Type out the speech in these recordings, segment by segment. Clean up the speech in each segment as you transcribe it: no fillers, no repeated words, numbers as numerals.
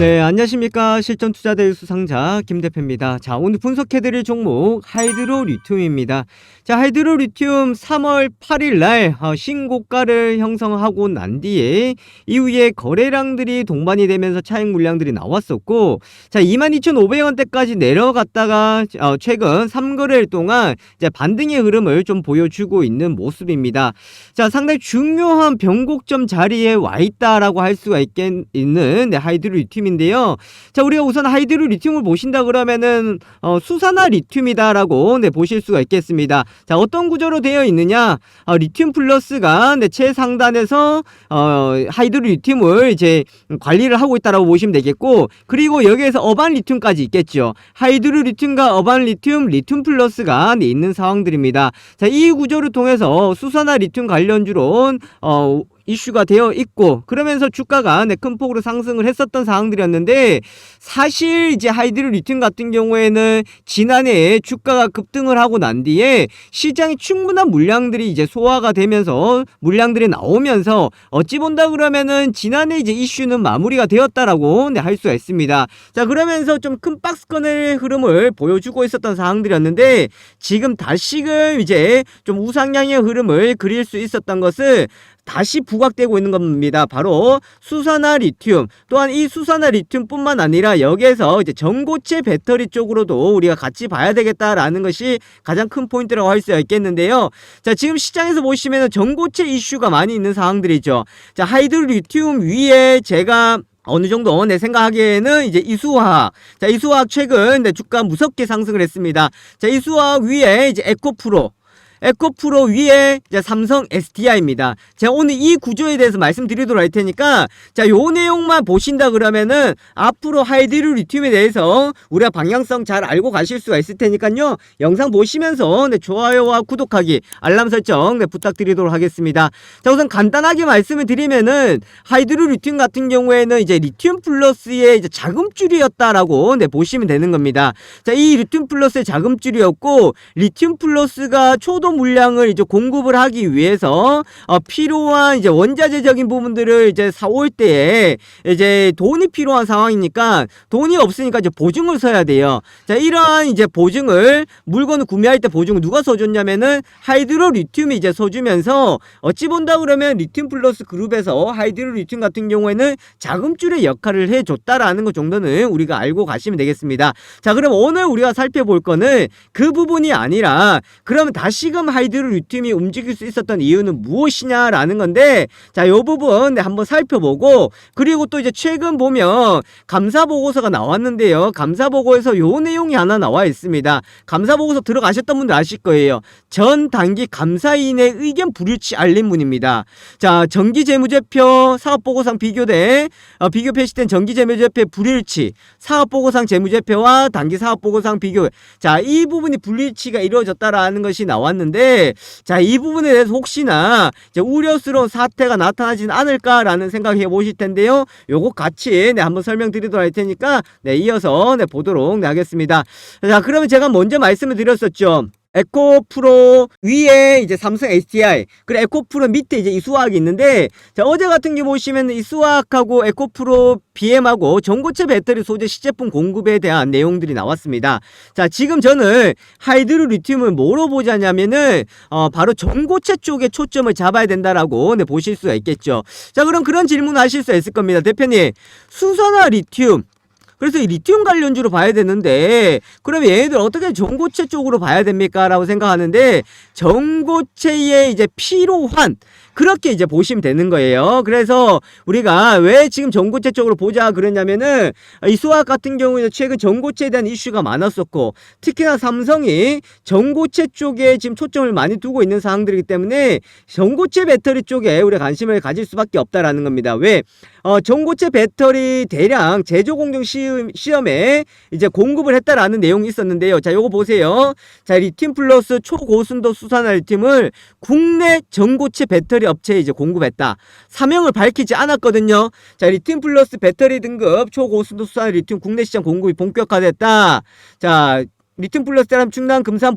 네, 안녕하십니까. 실전투자대회 수상자 김대표입니다. 자, 오늘 분석해드릴 종목 하이드로 리튬입니다. 자, 하이드로 리튬 3월 8일 날 신고가를 형성하고 난 뒤에 이후에 거래량들이 동반이 되면서 차익 물량들이 나왔었고, 자, 22,500원대까지 내려갔다가 최근 3거래일 동안 이제 반등의 흐름을 좀 보여주고 있는 모습입니다. 자, 상당히 중요한 변곡점 자리에 와 있다라고 할 수가 있는 하이드로 리튬인데요. 자, 우리가 우선 하이드로 리튬을 보신다 그러면은 수산화 리튬이다라고 보실 수가 있겠습니다. 자, 어떤 구조로 되어 있느냐? 리튬 플러스가 최상단에서 하이드로 리튬을 이제 관리를 하고 있다라고 보시면 되겠고, 그리고 여기에서 어반 리튬까지 있겠죠. 하이드로 리튬과 어반 리튬, 리튬 플러스가 있는 상황들입니다. 자, 이 구조를 통해서 수산화 리튬 관련주론 이슈가 되어 있고, 그러면서 주가가 큰 폭으로 상승을 했었던 상황들이었는데, 사실 이제 하이드로 리튬 같은 경우에는 지난해에 주가가 급등을 하고 난 뒤에 시장에 충분한 물량들이 이제 소화가 되면서 물량들이 나오면서 어찌 본다 그러면은 지난해 이제 이슈는 마무리가 되었다라고 할 수가 있습니다. 자, 그러면서 좀 큰 박스권의 흐름을 보여주고 있었던 상황들이었는데, 지금 다시금 이제 좀 우상향의 흐름을 그릴 수 있었던 것은 다시 부각되고 있는 겁니다. 바로 수산화 리튬, 또한 이 수산화 리튬뿐만 아니라 여기에서 이제 전고체 배터리 쪽으로도 우리가 같이 봐야 되겠다라는 것이 가장 큰 포인트라고 할 수 있겠는데요. 자, 지금 시장에서 보시면 전고체 이슈가 많이 있는 상황들이죠. 자, 하이드로 리튬 위에 제가 어느 정도 내 생각하기에는 이제 이수화학. 자, 이수화학 최근 주가 무섭게 상승을 했습니다. 자, 이수화학 위에 이제 에코프로 위에 이제 삼성 SDI입니다. 제가 오늘 이 구조에 대해서 말씀드리도록 할 테니까, 자, 요 내용만 보신다 그러면은 앞으로 하이드로 리튬에 대해서 우리가 방향성 잘 알고 가실 수가 있을 테니까요. 영상 보시면서 좋아요와 구독하기, 알람 설정 부탁드리도록 하겠습니다. 자, 우선 간단하게 말씀을 드리면은 하이드로 리튬 같은 경우에는 이제 리튬 플러스의 이제 자금줄이었다라고 보시면 되는 겁니다. 자, 이 리튬 플러스의 자금줄이었고, 리튬 플러스가 초도 물량을 이제 공급을 하기 위해서 필요한 이제 원자재적인 부분들을 이제 사올 때에 이제 돈이 필요한 상황이니까, 돈이 없으니까 이제 보증을 서야 돼요. 자, 이러한 이제 보증을, 물건을 구매할 때 보증을 누가 서줬냐면은 하이드로 리튬이 이제 서주면서, 어찌 본다 그러면 리튬 플러스 그룹에서 하이드로 리튬 같은 경우에는 자금줄의 역할을 해줬다라는 것 정도는 우리가 알고 가시면 되겠습니다. 자, 그럼 오늘 우리가 살펴볼 거는 그 부분이 아니라, 그러면 다시금 하이드로 리튬이 움직일 수 있었던 이유는 무엇이냐라는 건데, 자, 요 부분 한번 살펴보고, 그리고 또 이제 최근 보면 감사 보고서가 나왔는데요. 감사 보고에서 요 내용이 하나 나와 있습니다. 감사 보고서 들어가셨던 분들 아실 거예요. 전 단기 감사인의 의견 불일치 알림문입니다. 자, 정기재무제표 사업보고상 비교대 비교 표시된 정기재무제표 불일치, 사업보고상 재무제표와 단기 사업보고상 비교. 자, 이 부분이 불일치가 이루어졌다라는 것이 나왔는데, 자, 이 부분에 대해서 혹시나 이제 우려스러운 사태가 나타나진 않을까라는 생각해 보실 텐데요. 요거 같이 한번 설명드리도록 할 테니까 이어서 보도록 하겠습니다. 자, 그러면 제가 먼저 말씀을 드렸었죠. 에코프로 위에 이제 삼성 SDI, 그리고 에코프로 밑에 이제 이수화학이 있는데, 자, 어제 같은 경우 보시면 이수화학하고 에코프로 BM하고 전고체 배터리 소재 시제품 공급에 대한 내용들이 나왔습니다. 자, 지금 저는 하이드로 리튬을 뭐로 보자냐면은 바로 전고체 쪽에 초점을 잡아야 된다라고 보실 수가 있겠죠. 자, 그럼 그런 질문 하실 수 있을 겁니다. 대표님, 수산화 리튬, 그래서 이 리튬 관련주로 봐야 되는데, 그럼 얘네들 어떻게 전고체 쪽으로 봐야 됩니까? 라고 생각하는데, 전고체의 이제 필요한, 그렇게 이제 보시면 되는 거예요. 그래서 우리가 왜 지금 전고체 쪽으로 보자 그랬냐면은, 이 수학 같은 경우에는 최근 전고체에 대한 이슈가 많았었고, 특히나 삼성이 전고체 쪽에 지금 초점을 많이 두고 있는 상황들이기 때문에 전고체 배터리 쪽에 우리가 관심을 가질 수밖에 없다라는 겁니다. 왜? 전고체 배터리 대량 제조 공정 시험에 이제 공급을 했다라는 내용이 있었는데요. 자, 요거 보세요. 자, 리튬 플러스 초고순도 수산화 리튬을 국내 전고체 배터리 업체에 이제 공급했다. 사명을 밝히지 않았거든요. 자, 리튬 플러스 배터리 등급 초고순도 수산화 리튬 국내 시장 공급이 본격화됐다. 자, 리튬 플러스 테람 충남 금산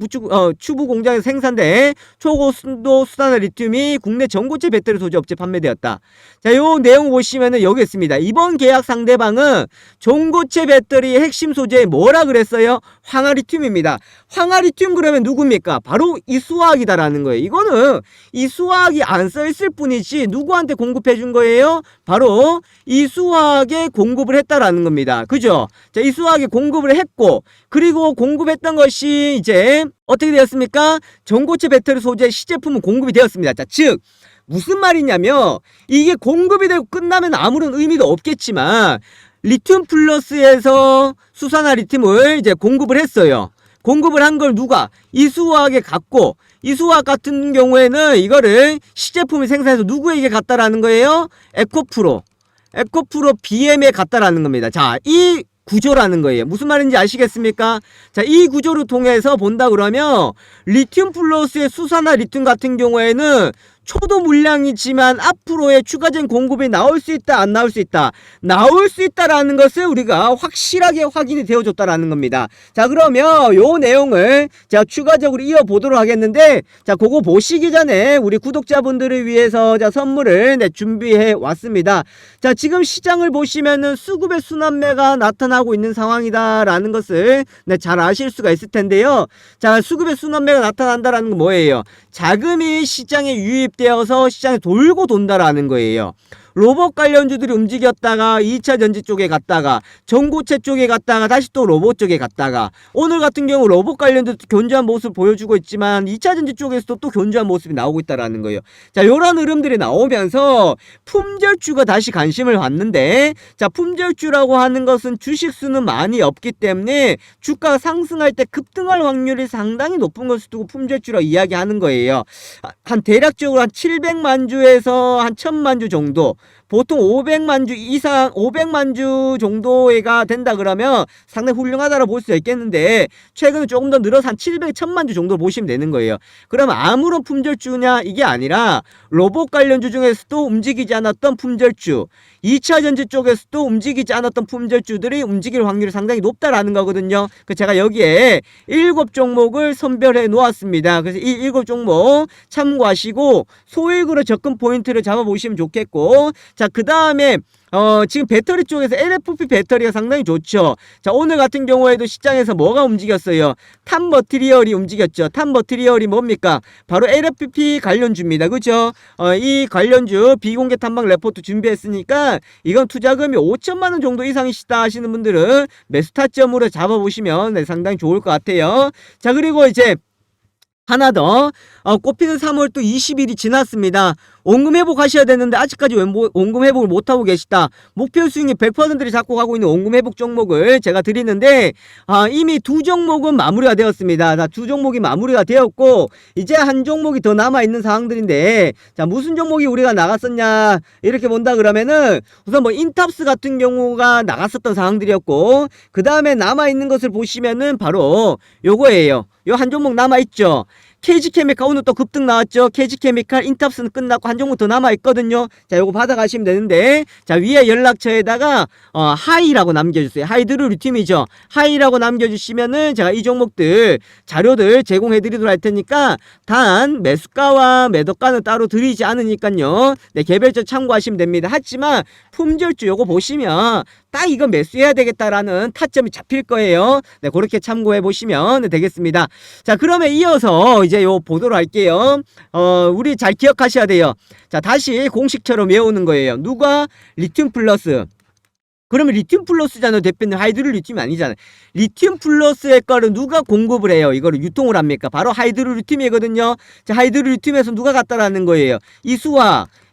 추부 공장에서 생산된 초고순도 수산화 리튬이 국내 전고체 배터리 소재 업체 판매되었다. 자, 요 내용 보시면은 여기 있습니다. 이번 계약 상대방은 전고체 배터리의 핵심 소재 뭐라 그랬어요? 황화리튬입니다. 황화리튬 그러면 누굽니까? 바로 이수화학이다라는 거예요. 이거는 이수화학이 안 써있을 뿐이지 누구한테 공급해 준 거예요? 바로 이수화학에 공급을 했다라는 겁니다. 그죠? 자, 이수화학에 공급을 했고, 그리고 공급했던 것이 이제 어떻게 되었습니까? 전고체 배터리 소재 시제품은 공급이 되었습니다. 자, 즉 무슨 말이냐면 이게 공급이 되고 끝나면 아무런 의미도 없겠지만 리튬 플러스에서 수산화 리튬을 이제 공급을 했어요. 공급을 한 걸 누가? 이수화학에 갔고, 이수화학 같은 경우에는 이거를 시제품을 생산해서 누구에게 갔다라는 거예요? 에코프로 BM에 갔다라는 겁니다. 자, 이 구조라는 거예요. 무슨 말인지 아시겠습니까? 자, 이 구조를 통해서 본다 그러면 리튬 플러스의 수산화 리튬 같은 경우에는 초도 물량이지만 앞으로의 추가적인 공급이 나올 수 있다, 안 나올 수 있다? 나올 수 있다라는 것을 우리가 확실하게 확인이 되어줬다라는 겁니다. 자, 그러면 요 내용을 제가 추가적으로 이어보도록 하겠는데, 자, 그거 보시기 전에 우리 구독자분들을 위해서 자, 선물을 준비해 왔습니다. 자, 지금 시장을 보시면은 수급의 순환매가 나타나고 있는 상황이다라는 것을 잘 아실 수가 있을 텐데요. 자, 수급의 순환매가 나타난다라는 건 뭐예요? 자금이 시장에 유입되어서 시장에 돌고 돈다라는 거예요. 로봇 관련주들이 움직였다가 2차 전지 쪽에 갔다가 전고체 쪽에 갔다가 다시 또 로봇 쪽에 갔다가, 오늘 같은 경우 로봇 관련주 견조한 모습을 보여주고 있지만 2차 전지 쪽에서도 또 견조한 모습이 나오고 있다라는 거예요. 자, 이런 흐름들이 나오면서 품절주가 다시 관심을 받는데, 자, 품절주라고 하는 것은 주식수는 많이 없기 때문에 주가가 상승할 때 급등할 확률이 상당히 높은 것을 두고 품절주라고 이야기하는 거예요. 한 대략적으로 한 700만 주에서 한 1000만 주 정도, 보통 500만 주 이상, 500만 주 정도가 된다 그러면 상당히 훌륭하다고 볼 수 있겠는데, 최근에 조금 더 늘어서 한 700, 1000만 주 정도로 보시면 되는 거예요. 그러면 아무런 품절주냐? 이게 아니라 로봇 관련주 중에서도 움직이지 않았던 품절주, 2차 전지 쪽에서도 움직이지 않았던 품절주들이 움직일 확률이 상당히 높다라는 거거든요. 그래서 제가 여기에 7종목을 선별해 놓았습니다. 그래서 이 7종목 참고하시고 소액으로 접근 포인트를 잡아보시면 좋겠고, 자, 그 다음에 지금 배터리 쪽에서 LFP 배터리가 상당히 좋죠. 자, 오늘 같은 경우에도 시장에서 뭐가 움직였어요? 탑 머티리얼이 움직였죠. 탑 머티리얼이 뭡니까? 바로 LFP 관련주입니다. 그죠? 이 관련주 비공개 탐방 레포트 준비했으니까 이건 투자금이 5천만원 정도 이상이시다 하시는 분들은 매수 타점으로 잡아보시면 상당히 좋을 것 같아요. 자, 그리고 이제 하나 더, 꼽히는 3월 또 20일이 지났습니다. 원금 회복하셔야 되는데 아직까지 원금 회복을 못하고 계시다. 목표 수익률 100%를 잡고 가고 있는 원금 회복 종목을 제가 드리는데, 이미 두 종목은 마무리가 되었습니다. 자, 두 종목이 마무리가 되었고 이제 한 종목이 더 남아있는 상황들인데, 자, 무슨 종목이 우리가 나갔었냐 이렇게 본다 그러면은 우선 뭐 인탑스 같은 경우가 나갔었던 상황들이었고, 그 다음에 남아있는 것을 보시면은 바로 요거예요. 요 한 종목 남아있죠. KG케미칼 오늘 또 급등 나왔죠. KG케미칼 인탑스는 끝났고 한 종목 더 남아있거든요. 자, 요거 받아가시면 되는데, 자, 위에 연락처에다가 하이라고 남겨주세요. 하이드로 리튬이죠. 하이라고 남겨주시면은 제가 이 종목들 자료들 제공해드리도록 할 테니까 단 매수가와 매도가는 따로 드리지 않으니까요. 네, 개별적 참고하시면 됩니다. 하지만 품절주 요거 보시면 딱 이거 매수해야 되겠다라는 타점이 잡힐 거예요. 네, 그렇게 참고해 보시면 되겠습니다. 자, 그러면 이어서 이제 요 보도록 할게요. 우리 잘 기억하셔야 돼요. 자, 다시 공식처럼 외우는 거예요. 누가? 리튬 플러스. 그러면 리튬 플러스잖아요. 대표님, 하이드로 리튬이 아니잖아요. 리튬 플러스의 거를 누가 공급을 해요? 이거를 유통을 합니까? 바로 하이드로 리튬이거든요. 자, 하이드로 리튬에서 누가 갔다라는 거예요?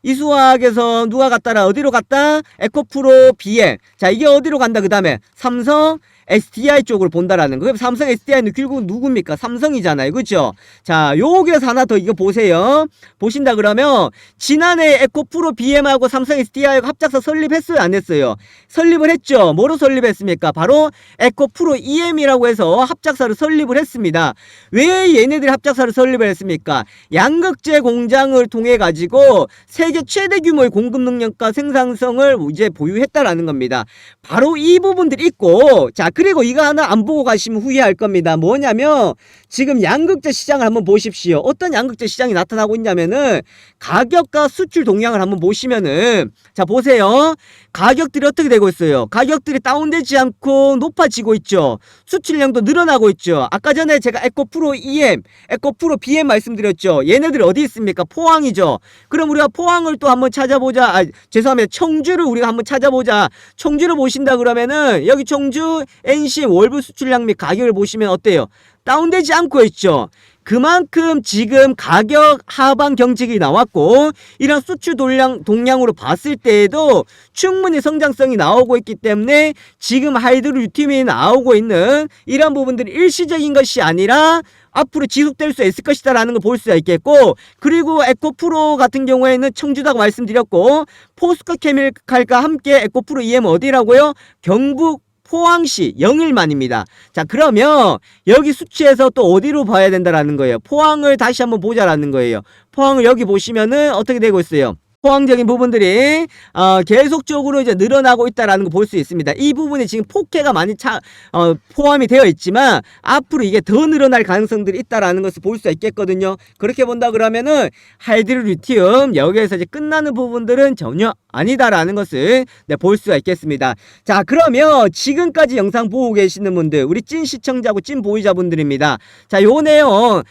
이수화학에서 누가 갔다라? 어디로 갔다? 에코프로 BM. 자, 이게 어디로 간다? 그 다음에 삼성 SDI 쪽으로 본다라는 거. 그럼 삼성 SDI는 결국 누굽니까? 삼성이잖아요. 그죠? 자, 여기에서 하나 더 이거 보세요. 보신다 그러면 지난해 에코프로 BM하고 삼성 SDI하고 합작사 설립했어요? 안 했어요? 설립을 했죠. 뭐로 설립했습니까? 바로 에코프로 EM이라고 해서 합작사를 설립을 했습니다. 왜 얘네들이 합작사를 설립을 했습니까? 양극재 공장을 통해 가지고 세계 최대 규모의 공급 능력과 생산성을 이제 보유했다라는 겁니다. 바로 이 부분들이 있고, 자, 그 그리고 이거 하나 안 보고 가시면 후회할 겁니다. 뭐냐면 지금 양극재 시장을 한번 보십시오. 어떤 양극재 시장이 나타나고 있냐면은 가격과 수출 동향을 한번 보시면은 자 보세요. 가격들이 어떻게 되고 있어요? 가격들이 다운되지 않고 높아지고 있죠. 수출량도 늘어나고 있죠. 아까 전에 제가 에코프로 EM, 에코프로 BM 말씀드렸죠. 얘네들이 어디 있습니까? 포항이죠. 그럼 우리가 포항을 또 한번 찾아보자. 죄송합니다. 청주를 우리가 한번 찾아보자. 청주를 보신다 그러면은 여기 청주 NCM 월부 수출량 및 가격을 보시면 어때요? 다운되지 않고 있죠. 그만큼 지금 가격 하방 경직이 나왔고 이런 수출 동량으로 봤을 때에도 충분히 성장성이 나오고 있기 때문에 지금 하이드로 리튬이 나오고 있는 이런 부분들이 일시적인 것이 아니라 앞으로 지속될 수 있을 것이다 라는 걸 볼 수가 있겠고, 그리고 에코프로 같은 경우에는 청주다고 말씀드렸고 포스코 케미칼과 함께 에코프로 EM 어디라고요? 경북 포항시 영일만입니다. 자 그러면 여기 수치에서 또 어디로 봐야 된다라는 거예요. 포항을 다시 한번 보자라는 거예요. 포항을 여기 보시면은 어떻게 되고 있어요. 포항적인 부분들이 계속적으로 이제 늘어나고 있다라는 거 볼 수 있습니다. 이 부분이 지금 폭해가 많이 포함이 되어 있지만 앞으로 이게 더 늘어날 가능성들이 있다라는 것을 볼 수 있겠거든요. 그렇게 본다 그러면은 하이드로 리튬 여기에서 이제 끝나는 부분들은 전혀 아니다라는 것을 볼 수가 있겠습니다. 자 그러면 지금까지 영상 보고 계시는 분들 우리 찐 시청자고 찐 보유자분들입니다. 자 요 내용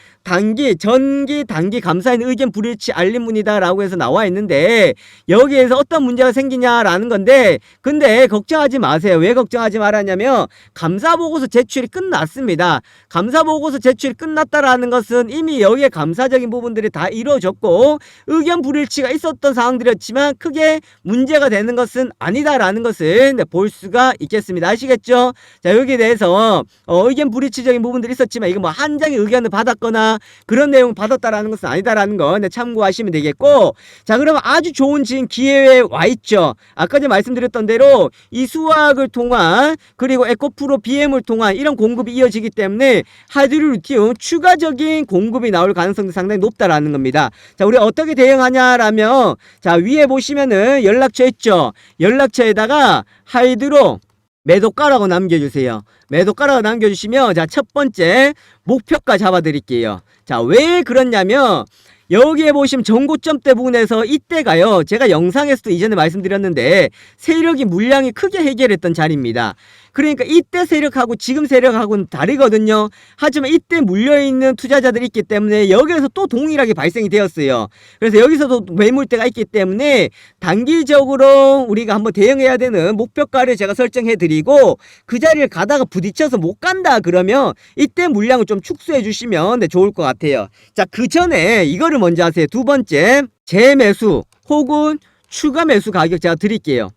전기 단기 감사인 의견 불일치 알림문이다 라고 해서 나와 있는데 여기에서 어떤 문제가 생기냐라는 건데, 근데 걱정하지 마세요. 왜 걱정하지 말았냐면 감사보고서 제출이 끝났습니다. 감사보고서 제출이 끝났다라는 것은 이미 여기에 감사적인 부분들이 다 이루어졌고 의견 불일치가 있었던 상황들이었지만 크게 문제가 되는 것은 아니다라는 것을 볼 수가 있겠습니다. 아시겠죠? 자 여기에 대해서 의견 불일치적인 부분들이 있었지만 이거 뭐 한 장의 의견을 받았거나 그런 내용을 받았다라는 것은 아니다라는 거 참고하시면 되겠고, 자 그러면 아주 좋은 지금 기회에 와 있죠. 아까 전에 말씀드렸던 대로 이 수화학을 통한 그리고 에코프로 BM을 통한 이런 공급이 이어지기 때문에 하이드로 리튬 추가적인 공급이 나올 가능성도 상당히 높다라는 겁니다. 자 우리 어떻게 대응하냐라면 자 위에 보시면은 연락처 있죠. 연락처에다가 하이드로 매도가라고 남겨주세요. 매도가라고 남겨주시면 자 첫 번째 목표가 잡아드릴게요. 자 왜 그렇냐면 여기에 보시면 전고점대 부분에서 이때가요 제가 영상에서도 이전에 말씀드렸는데 세력이 물량이 크게 해결했던 자리입니다. 그러니까 이때 세력하고 지금 세력하고는 다르거든요. 하지만 이때 물려있는 투자자들이 있기 때문에 여기에서 또 동일하게 발생이 되었어요. 그래서 여기서도 매물대가 있기 때문에 단기적으로 우리가 한번 대응해야 되는 목표가를 제가 설정해 드리고 그 자리를 가다가 부딪혀서 못 간다 그러면 이때 물량을 좀 축소해 주시면 좋을 것 같아요. 자 그 전에 이거를 먼저 하세요. 두 번째 재매수 혹은 추가 매수 가격 제가 드릴게요.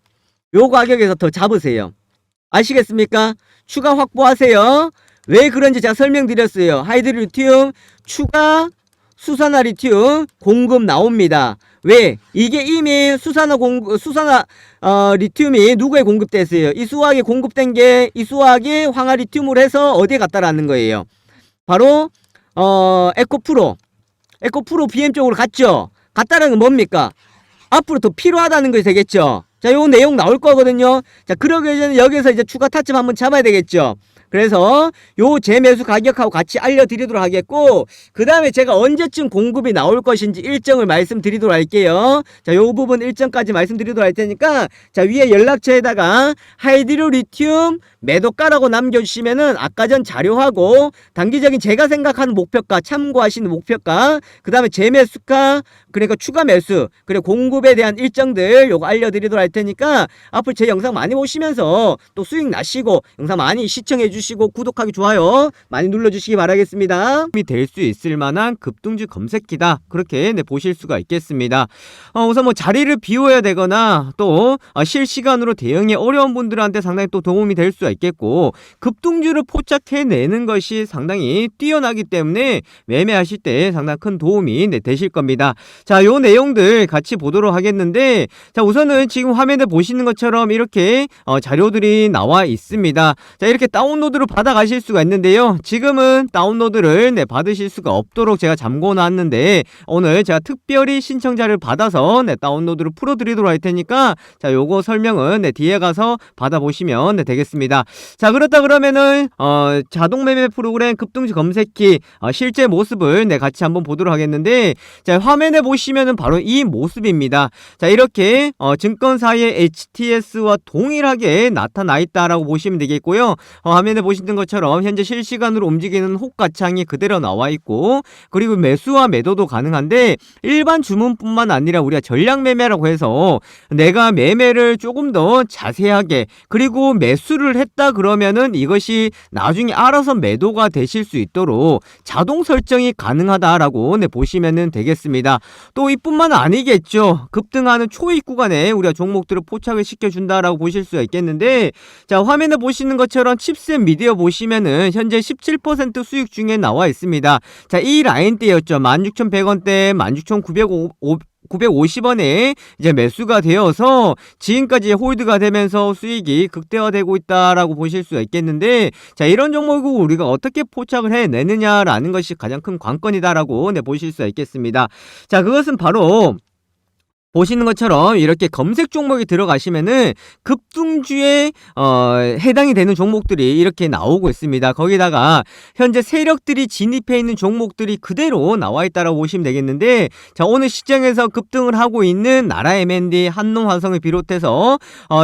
요 가격에서 더 잡으세요. 아시겠습니까? 추가 확보하세요. 왜 그런지 제가 설명드렸어요. 하이드로 리튬 추가 수산화 리튬 공급 나옵니다. 왜? 이게 이미 수산화 리튬이 누구에 공급됐어요? 이 수화학에 공급된 게 이 수화학이 황화 리튬으로 해서 어디에 갔다라는 거예요? 바로 에코프로 BM 쪽으로 갔죠. 갔다는 건 뭡니까? 앞으로 더 필요하다는 것이 되겠죠. 자, 요 내용 나올 거거든요. 자, 그러기 전에 여기서 이제 추가 타점 한번 잡아야 되겠죠. 그래서 요 재매수 가격하고 같이 알려드리도록 하겠고, 그 다음에 제가 언제쯤 공급이 나올 것인지 일정을 말씀드리도록 할게요. 자, 요 부분 일정까지 말씀드리도록 할 테니까, 자, 위에 연락처에다가 하이드로 리튬 매도가라고 남겨주시면은 아까 전 자료하고 단기적인 제가 생각하는 목표가 참고하시는 목표가, 그 다음에 재매수가, 그러니까 추가 매수, 그리고 공급에 대한 일정들 요거 알려드리도록 할 테니까 앞으로 제 영상 많이 보시면서 또 수익 나시고 영상 많이 시청해 주시고 구독하기 좋아요 많이 눌러주시기 바라겠습니다. 도움이 될 수 있을 만한 급등주 검색기다 그렇게 보실 수가 있겠습니다. 우선 뭐 자리를 비워야 되거나 또 실시간으로 대응이 어려운 분들한테 상당히 또 도움이 될 수가 있겠고, 급등주를 포착해내는 것이 상당히 뛰어나기 때문에 매매하실 때 상당히 큰 도움이 되실 겁니다. 자, 요 내용들 같이 보도록 하겠는데, 자, 우선은 지금 화면에 보시는 것처럼 이렇게 자료들이 나와 있습니다. 자, 이렇게 다운로드 다운로드로 받아가실 수가 있는데요. 지금은 다운로드를 받으실 수가 없도록 제가 잠궈놨는데 오늘 제가 특별히 신청자를 받아서 다운로드를 풀어드리도록 할 테니까 자, 요거 설명은 뒤에 가서 받아보시면 되겠습니다. 자, 그렇다 그러면은 자동 매매 프로그램 급등주 검색기 실제 모습을 같이 한번 보도록 하겠는데, 자, 화면에 보시면은 바로 이 모습입니다. 자, 이렇게 증권사의 HTS와 동일하게 나타나 있다라고 보시면 되겠고요. 화면에 보시는 것처럼 현재 실시간으로 움직이는 호가창이 그대로 나와 있고, 그리고 매수와 매도도 가능한데 일반 주문뿐만 아니라 우리가 전략 매매라고 해서 내가 매매를 조금 더 자세하게 그리고 매수를 했다 그러면은 이것이 나중에 알아서 매도가 되실 수 있도록 자동 설정이 가능하다라고 보시면 되겠습니다. 또 이뿐만 아니겠죠. 급등하는 초입 구간에 우리가 종목들을 포착을 시켜준다라고 보실 수가 있겠는데, 자, 화면에 보시는 것처럼 칩셋 미디어 보시면은 현재 17% 수익 중에 나와 있습니다. 자, 이 라인대였죠. 16,100원대, 16,950원에 이제 매수가 되어서 지금까지 홀드가 되면서 수익이 극대화되고 있다라고 보실 수가 있겠는데, 자, 이런 종목을 우리가 어떻게 포착을 해내느냐라는 것이 가장 큰 관건이다라고 보실 수가 있겠습니다. 자, 그것은 바로 보시는 것처럼 이렇게 검색 종목이 들어가시면은 급등주에 해당이 되는 종목들이 이렇게 나오고 있습니다. 거기다가 현재 세력들이 진입해 있는 종목들이 그대로 나와 있다라고 보시면 되겠는데, 자, 오늘 시장에서 급등을 하고 있는 나라 M&D, 한농화성을 비롯해서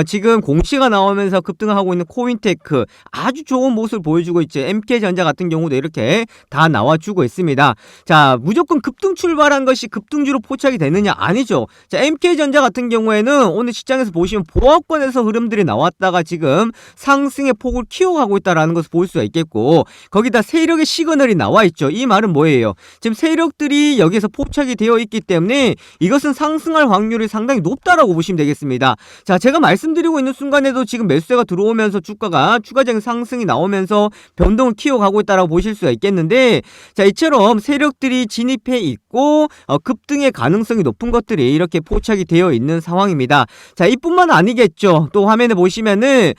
지금 공시가 나오면서 급등을 하고 있는 코인테크 아주 좋은 모습을 보여주고 있죠. MK전자 같은 경우도 이렇게 다 나와주고 있습니다. 자, 무조건 급등 출발한 것이 급등주로 포착이 되느냐? 아니죠. 자, MK전자 같은 경우에는 오늘 시장에서 보시면 보합권에서 흐름들이 나왔다가 지금 상승의 폭을 키워가고 있다는 것을 볼 수가 있겠고, 거기다 세력의 시그널이 나와 있죠. 이 말은 뭐예요? 지금 세력들이 여기서 포착이 되어 있기 때문에 이것은 상승할 확률이 상당히 높다라고 보시면 되겠습니다. 자, 제가 말씀드리고 있는 순간에도 지금 매수세가 들어오면서 주가가 추가적인 상승이 나오면서 변동을 키워가고 있다라고 보실 수가 있겠는데, 자, 이처럼 세력들이 진입해 있고 급등의 가능성이 높은 것들이 이렇게 포착이 되어 있는 상황입니다. 자, 이뿐만 아니겠죠. 또 화면에 보시면은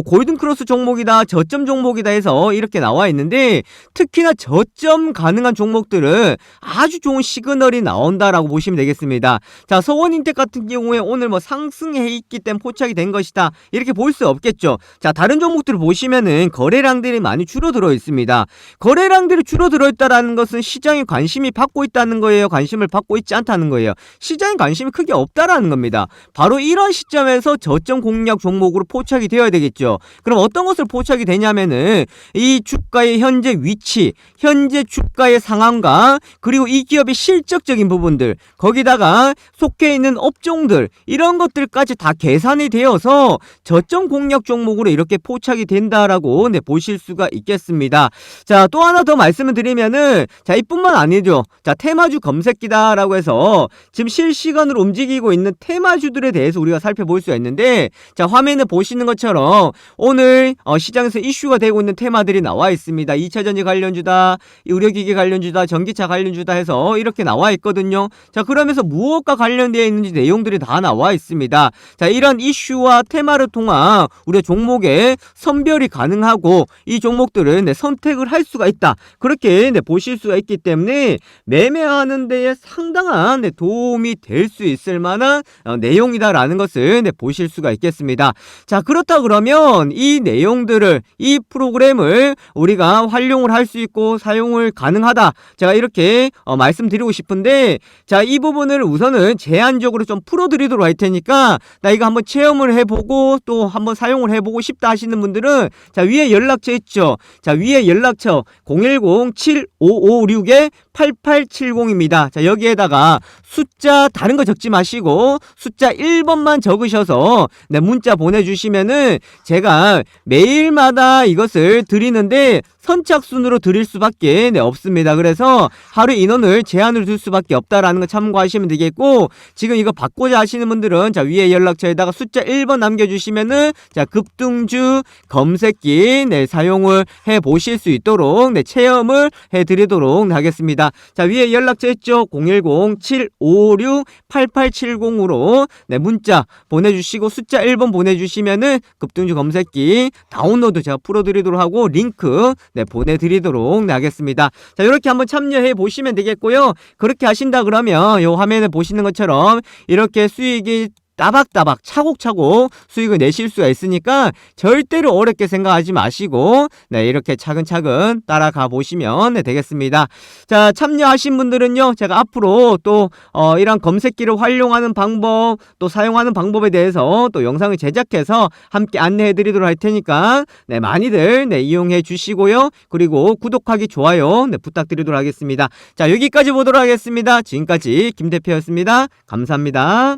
골든크로스 종목이다, 저점 종목이다 해서 이렇게 나와 있는데, 특히나 저점 가능한 종목들은 아주 좋은 시그널이 나온다라고 보시면 되겠습니다. 자, 서원인텍 같은 경우에 오늘 상승해 있기 때문에 포착이 된 것이다, 이렇게 볼 수 없겠죠. 자, 다른 종목들을 보시면은 거래량들이 많이 줄어들어 있습니다. 거래량들이 줄어들어 있다라는 것은 시장에 관심이 받고 있다는 거예요? 관심을 받고 있지 않다는 거예요? 시장에 관심이 크게 없다라는 겁니다. 바로 이런 시점에서 저점 공략 종목으로 포착이 되어야 되겠죠. 그럼 어떤 것을 포착이 되냐면은 이 주가의 현재 위치, 현재 주가의 상황과 그리고 이 기업의 실적적인 부분들, 거기다가 속해 있는 업종들, 이런 것들까지 다 계산이 되어서 저점 공략 종목으로 이렇게 포착이 된다라고 보실 수가 있겠습니다. 자, 또 하나 더 말씀을 드리면은, 자, 이뿐만 아니죠. 자, 테마주 검색기다라고 해서 지금 실시간으로 움직이고 있는 테마주들에 대해서 우리가 살펴볼 수가 있는데, 자, 화면에 보시는 것처럼 오늘 시장에서 이슈가 되고 있는 테마들이 나와 있습니다. 2차전지 관련주다, 의료기기 관련주다, 전기차 관련주다 해서 이렇게 나와 있거든요. 자, 그러면서 무엇과 관련되어 있는지 내용들이 다 나와 있습니다. 자, 이런 이슈와 테마를 통한 우리가 종목의 선별이 가능하고 이 종목들은 선택을 할 수가 있다, 그렇게 보실 수가 있기 때문에 매매하는 데에 상당한 도움이 될 수 있을 만한 내용이다라는 것을 보실 수가 있겠습니다. 자, 그렇다 그러면 이 내용들을, 이 프로그램을 우리가 활용을 할 수 있고 사용을 가능하다, 제가 이렇게 말씀드리고 싶은데, 자, 이 부분을 우선은 제한적으로 좀 풀어드리도록 할 테니까 나 이거 한번 체험을 해보고 또 한번 사용을 해보고 싶다 하시는 분들은, 자, 위에 연락처 있죠. 자, 위에 연락처 010-7556-8870입니다. 자, 여기에다가 숫자 다른 거 적지 마시고 숫자 1번만 적으셔서 문자 보내주시면은 제가 매일마다 이것을 드리는데 선착순으로 드릴 수밖에 없습니다. 그래서 하루 인원을 제한을 둘 수밖에 없다라는 거 참고하시면 되겠고, 지금 이거 받고자 하시는 분들은 자 위에 연락처에다가 숫자 1번 남겨주시면은 자 급등주 검색기 사용을 해 보실 수 있도록 체험을 해 드리도록 하겠습니다. 자 위에 연락처 있죠? 010-756-8870으로 문자 보내주시고 숫자 1번 보내주시면은 급등주 검색기 다운로드 제가 풀어드리도록 하고 링크 보내드리도록 하겠습니다. 자 이렇게 한번 참여해 보시면 되겠고요. 그렇게 하신다 그러면 요 화면에 보시는 것처럼 이렇게 수익이 따박따박 차곡차곡 수익을 내실 수가 있으니까 절대로 어렵게 생각하지 마시고 이렇게 차근차근 따라가 보시면 되겠습니다. 자 참여하신 분들은요 제가 앞으로 또 이런 검색기를 활용하는 방법 또 사용하는 방법에 대해서 또 영상을 제작해서 함께 안내해 드리도록 할 테니까 많이들 이용해 주시고요. 그리고 구독하기 좋아요 부탁드리도록 하겠습니다. 자 여기까지 보도록 하겠습니다. 지금까지 김 대표였습니다. 감사합니다.